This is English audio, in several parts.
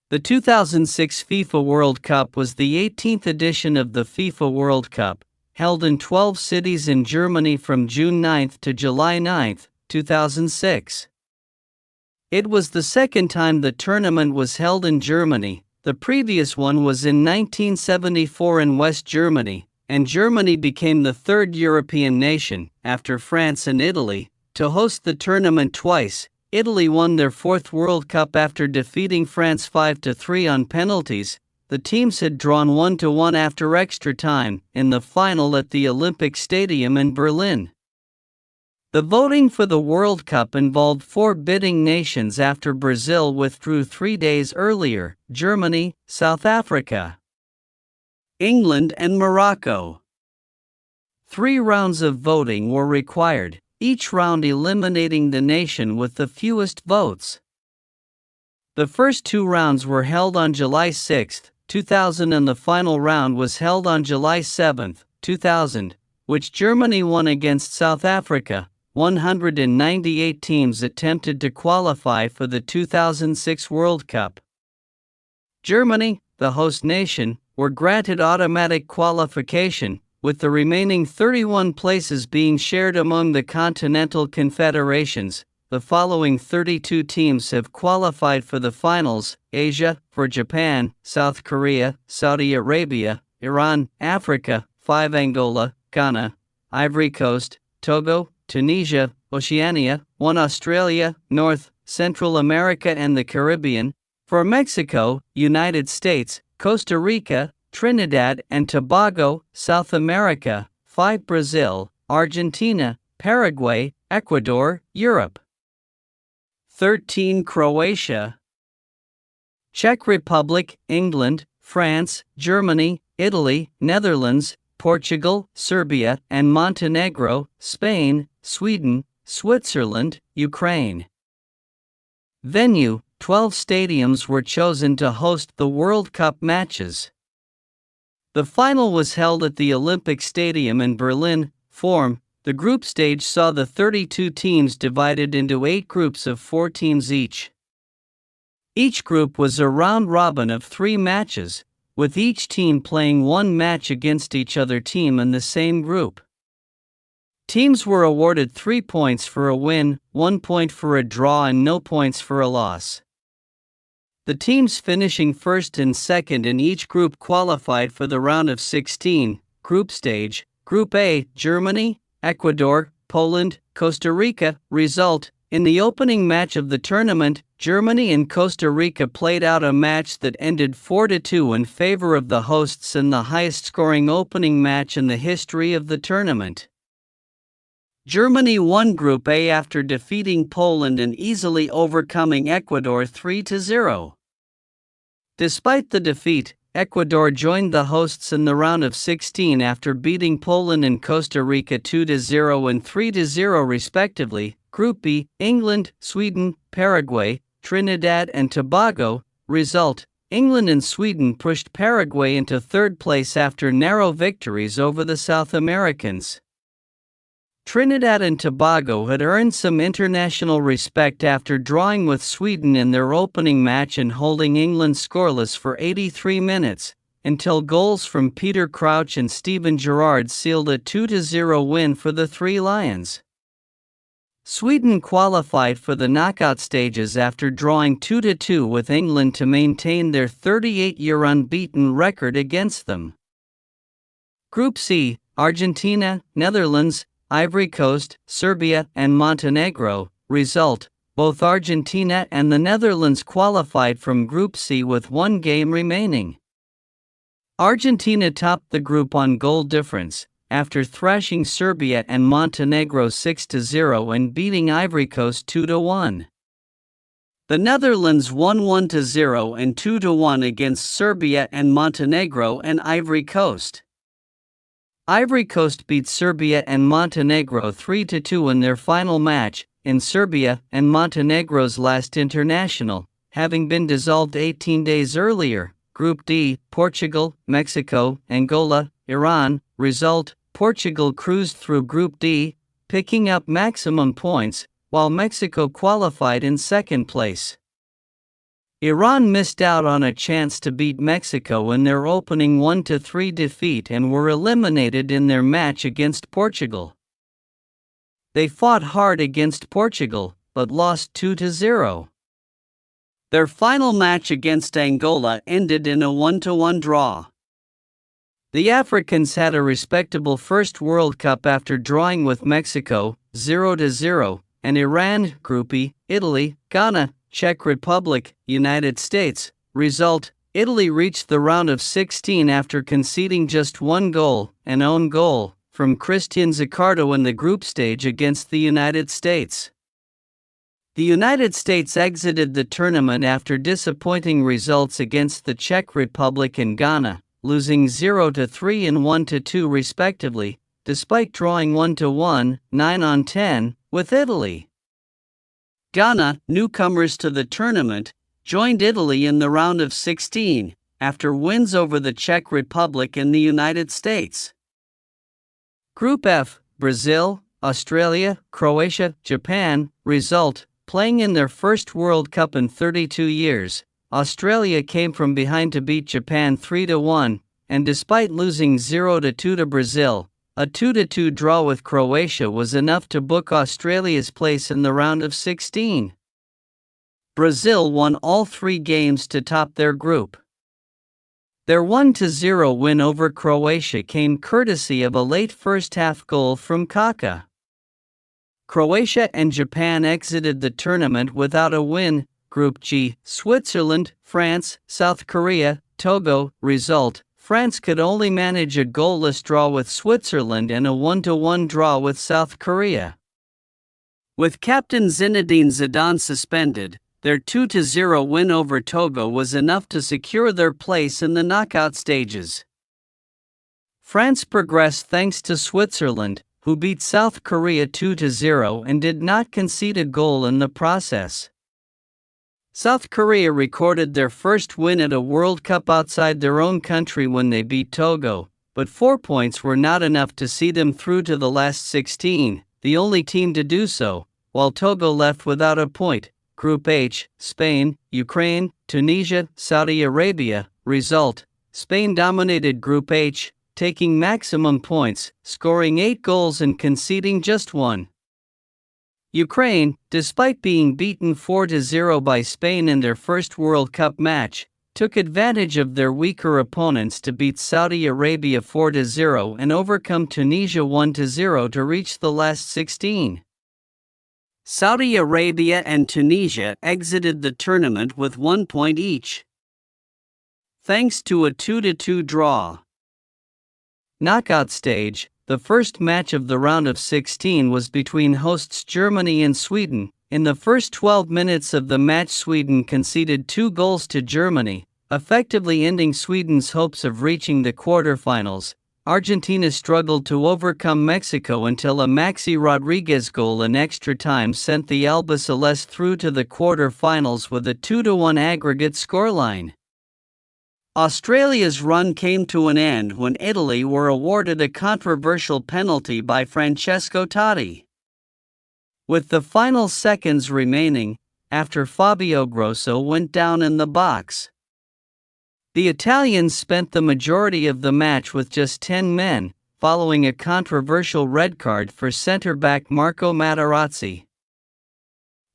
The 2006 FIFA World Cup was the 18th edition of the FIFA World Cup, held in 12 cities in Germany from June 9 to July 9, 2006. It was the second time the tournament was held in Germany. The previous one was in 1974 in West Germany, and Germany became the third European nation, after France and Italy, to host the tournament twice. Italy won their fourth World Cup after defeating France 5-3 on penalties. The teams had drawn 1-1 after extra time in the final at the Olympic Stadium in Berlin. The voting for the World Cup involved 4 bidding nations after Brazil withdrew 3 days earlier: Germany, South Africa, England, and Morocco. 3 rounds of voting were required, each round eliminating the nation with the fewest votes. The first 2 rounds were held on July 6, 2000, and the final round was held on July 7, 2000, which Germany won against South Africa. 198 teams attempted to qualify for the 2006 World Cup. Germany, the host nation, were granted automatic qualification, with the remaining 31 places being shared among the continental confederations. The following 32 teams have qualified for the finals: Asia, for Japan, South Korea, Saudi Arabia, Iran; Africa, 5 Angola, Ghana, Ivory Coast, Togo, Tunisia; Oceania, 1 Australia, North, Central America and the Caribbean; for Mexico, United States, Costa Rica, Trinidad and Tobago; South America, 5 Brazil, Argentina, Paraguay, Ecuador; Europe, 13 Croatia, Czech Republic, England, France, Germany, Italy, Netherlands, Portugal, Serbia and Montenegro; Spain, Sweden, Switzerland, Ukraine. Venue: 12 stadiums were chosen to host the World Cup matches. The final was held at the Olympic Stadium in Berlin. Form: the group stage saw the 32 teams divided into 8 groups of 4 teams each. Each group was a round-robin of 3 matches, with each team playing 1 match against each other team in the same group. Teams were awarded 3 points for a win, 1 point for a draw and no points for a loss. The teams finishing first and second in each group qualified for the round of 16, group stage. Group A: Germany, Ecuador, Poland, Costa Rica. Result: in the opening match of the tournament, Germany and Costa Rica played out a match that ended 4-2 in favor of the hosts and the highest-scoring opening match in the history of the tournament. Germany won Group A after defeating Poland and easily overcoming Ecuador 3-0. Despite the defeat, Ecuador joined the hosts in the round of 16 after beating Poland and Costa Rica 2-0 and 3-0 respectively. Group B: England, Sweden, Paraguay, Trinidad and Tobago. Result: England and Sweden pushed Paraguay into third place after narrow victories over the South Americans. Trinidad and Tobago had earned some international respect after drawing with Sweden in their opening match and holding England scoreless for 83 minutes, until goals from Peter Crouch and Steven Gerrard sealed a 2-0 win for the Three Lions. Sweden qualified for the knockout stages after drawing 2-2 with England to maintain their 38-year unbeaten record against them. Group C: Argentina, Netherlands, Ivory Coast, Serbia and Montenegro. Result: both Argentina and the Netherlands qualified from Group C with 1 game remaining. Argentina topped the group on goal difference, after thrashing Serbia and Montenegro 6-0 and beating Ivory Coast 2-1. The Netherlands won 1-0 and 2-1 against Serbia and Montenegro and Ivory Coast. Ivory Coast beat Serbia and Montenegro 3-2 in their final match, in Serbia and Montenegro's last international, having been dissolved 18 days earlier. Group D: Portugal, Mexico, Angola, Iran. Result: Portugal cruised through Group D, picking up maximum points, while Mexico qualified in second place. Iran missed out on a chance to beat Mexico in their opening 1-3 defeat and were eliminated in their match against Portugal. They fought hard against Portugal, but lost 2-0. Their final match against Angola ended in a 1-1 draw. The Africans had a respectable first World Cup after drawing with Mexico, 0-0, and Iran, Group E, Italy, Ghana, Czech Republic, United States. Result: Italy reached the round of 16 after conceding just one goal, an own goal, from Christian Zaccardo in the group stage against the United States. The United States exited the tournament after disappointing results against the Czech Republic and Ghana, losing 0-3 and 1-2 respectively, despite drawing 1-1, 9-10, with Italy. Ghana, newcomers to the tournament, joined Italy in the round of 16, after wins over the Czech Republic and the United States. Group F: Brazil, Australia, Croatia, Japan. Result: playing in their first World Cup in 32 years, Australia came from behind to beat Japan 3-1, and despite losing 0-2 to Brazil, a 2-2 draw with Croatia was enough to book Australia's place in the round of 16. Brazil won all 3 games to top their group. Their 1-0 win over Croatia came courtesy of a late first-half goal from Kaká. Croatia and Japan exited the tournament without a win. Group G: Switzerland, France, South Korea, Togo. Result: France could only manage a goalless draw with Switzerland and a 1-1 draw with South Korea. With captain Zinedine Zidane suspended, their 2-0 win over Togo was enough to secure their place in the knockout stages. France progressed thanks to Switzerland, who beat South Korea 2-0 and did not concede a goal in the process. South Korea recorded their first win at a World Cup outside their own country when they beat Togo, but 4 points were not enough to see them through to the last 16, the only team to do so, while Togo left without a point. Group H: Spain, Ukraine, Tunisia, Saudi Arabia. Result: Spain dominated Group H, taking maximum points, scoring 8 goals and conceding just 1. Ukraine, despite being beaten 4-0 by Spain in their first World Cup match, took advantage of their weaker opponents to beat Saudi Arabia 4-0 and overcome Tunisia 1-0 to reach the last 16. Saudi Arabia and Tunisia exited the tournament with 1 point each, thanks to a 2-2 draw. Knockout stage: the first match of the round of 16 was between hosts Germany and Sweden. In the first 12 minutes of the match, Sweden conceded 2 goals to Germany, effectively ending Sweden's hopes of reaching the quarterfinals. Argentina struggled to overcome Mexico until a Maxi Rodriguez goal in extra time sent the Albiceleste through to the quarterfinals with a 2-1 aggregate scoreline. Australia's run came to an end when Italy were awarded a controversial penalty by Francesco Totti. With the final seconds remaining, after Fabio Grosso went down in the box, the Italians spent the majority of the match with just 10 men, following a controversial red card for centre-back Marco Materazzi.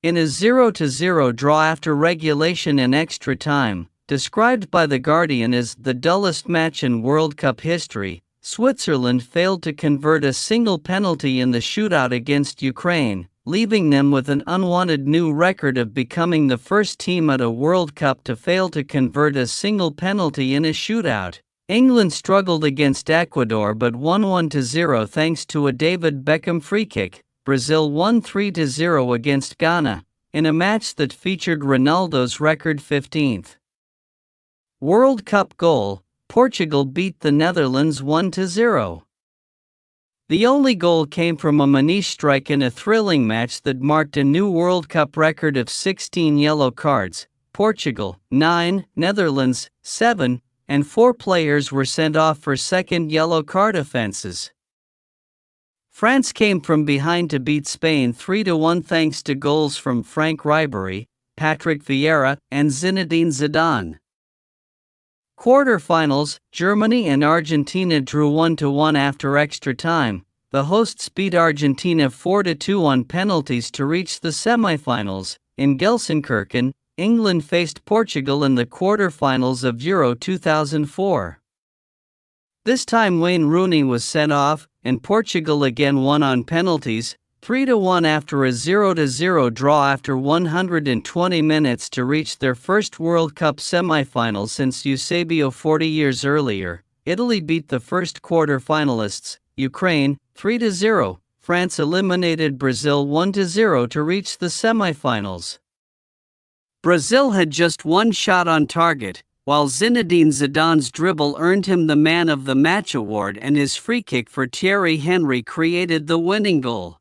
In a 0-0 draw after regulation and extra time, described by The Guardian as the dullest match in World Cup history, Switzerland failed to convert a single penalty in the shootout against Ukraine, leaving them with an unwanted new record of becoming the first team at a World Cup to fail to convert a single penalty in a shootout. England struggled against Ecuador but won 1-0 thanks to a David Beckham free-kick. Brazil won 3-0 against Ghana, in a match that featured Ronaldo's record 15th World Cup goal. Portugal beat the Netherlands 1-0. The only goal came from a Maniche strike in a thrilling match that marked a new World Cup record of 16 yellow cards. Portugal, 9, Netherlands, 7, and 4 players were sent off for second yellow card offenses. France came from behind to beat Spain 3-1 thanks to goals from Franck Ribéry, Patrick Vieira, and Zinedine Zidane. Quarterfinals, Germany and Argentina drew 1-1 after extra time. The hosts beat Argentina 4-2 on penalties to reach the semifinals. In Gelsenkirchen, England faced Portugal in the quarterfinals of Euro 2004. This time Wayne Rooney was sent off, and Portugal again won on penalties, 3-1 after a 0-0 draw after 120 minutes to reach their first World Cup semi-final since Eusebio 40 years earlier. Italy beat the first quarter-finalists, Ukraine, 3-0. France eliminated Brazil 1-0 to reach the semi-finals. Brazil had just one shot on target, while Zinedine Zidane's dribble earned him the Man of the Match award and his free kick for Thierry Henry created the winning goal.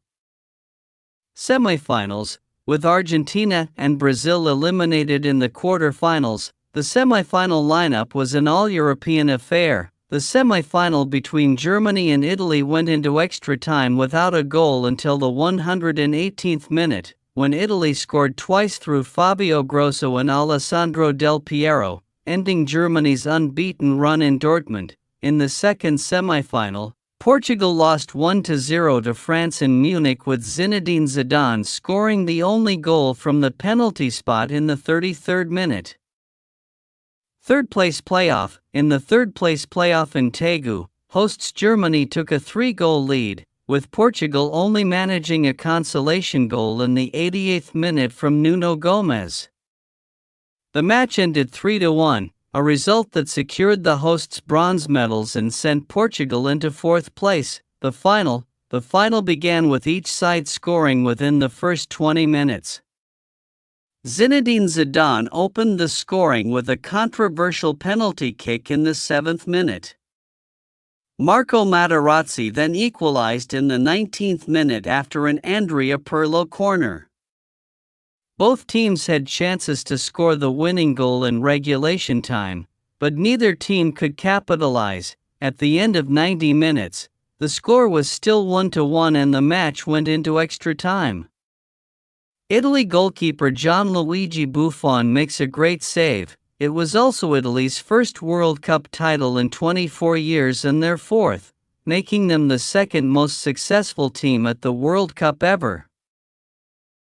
Semifinals, with Argentina and Brazil eliminated in the quarterfinals, the semifinal lineup was an all-European affair. The semifinal between Germany and Italy went into extra time without a goal until the 118th minute, when Italy scored twice through Fabio Grosso and Alessandro Del Piero, ending Germany's unbeaten run in Dortmund. In the second semifinal, Portugal lost 1-0 to France in Munich with Zinedine Zidane scoring the only goal from the penalty spot in the 33rd minute. Third-place playoff. In the third-place playoff in Tegu, hosts Germany took a 3-goal lead, with Portugal only managing a consolation goal in the 88th minute from Nuno Gomes. The match ended 3-1, a result that secured the hosts bronze medals and sent Portugal into fourth place. The final began with each side scoring within the first 20 minutes. Zinedine Zidane opened the scoring with a controversial penalty kick in the 7th minute. Marco Materazzi then equalized in the 19th minute after an Andrea Pirlo corner. Both teams had chances to score the winning goal in regulation time, but neither team could capitalize. At the end of 90 minutes, the score was still 1-1 and the match went into extra time. Italy goalkeeper Gianluigi Buffon makes a great save. It was also Italy's first World Cup title in 24 years and their fourth, making them the second most successful team at the World Cup ever.